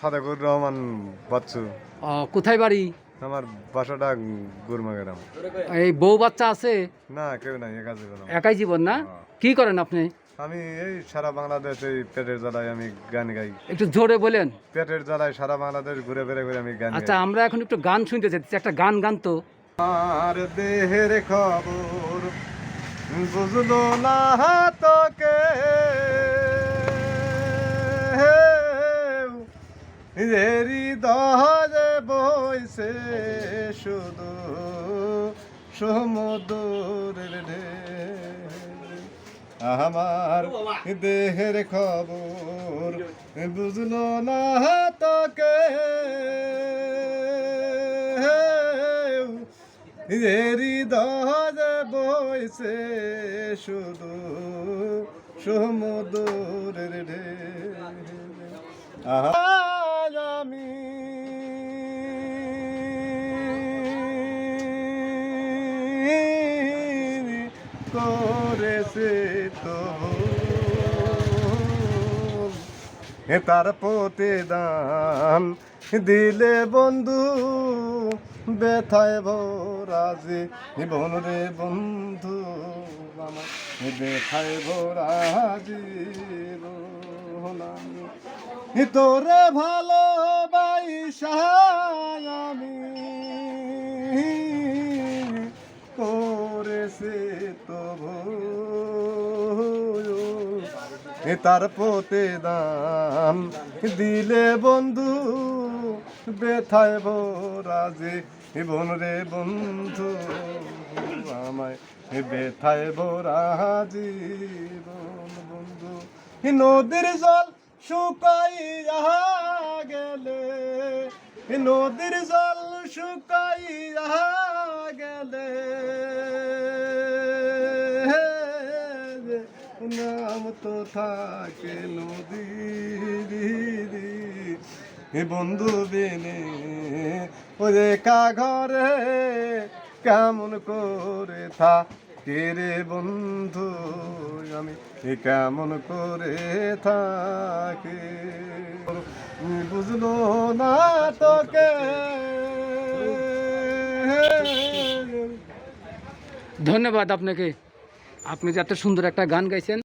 সাদেকুর রহমান বাচ্চু। কোথায় বাড়ি? আমার বাসাটা গুরমা গ্রাম। এই বউ বাচ্চা আছে? না, কেউ নাই, একা জীবন। একাই জীবন না? কি করেন আপনি? আমি এই সারা বাংলাদেশ এই পেটের জ্বালায় আমি গান গাই। একটু জোরে বলেন। পেটের জ্বালায় সারা বাংলাদেশ ঘুরে বেড়ে ঘুরে আমি গান আচ্ছা, গাই। আমরা এখন একটু গান শুনতে চাইছি, একটা গান গান তো। আর দেহের খবর বুঝলো না তোকে, হৃদয়ে বইছে শুধু সমুদ্রের ঢেউ। আমার দেহের খবর বুঝলো না তোকে, হৃদয়ে বইছে শুধু সমুদ্রের ঢেউ। আজ আমি করেছে তো তার পথে দান দিলে বন্ধু, ব্যথায় ভরাজে জীবন রে বন্ধু আমার, ব্যথায় ভরাজে তোরে ভালোবাসা আমি করেছে তো তার পথে দান দিলে বন্ধু, ব্যথায় ভরাজে জীবন রে বন্ধু আমায়, ব্যথায় ভরা জীবন বন্ধু। নদীর জল শুকাইয়া গেলে, নদীর জল শুকাইয়া গেলে নাম তো থাকে নদীর বন্ধু বিনে ওরে কা ঘরে কেমন করে থাকে রে বন্ধু, আমি কেমন করে থাকে বুঝলো না তোকে। ধন্যবাদ আপনাকে, আপনি যে এত সুন্দর একটা গান গাইছেন।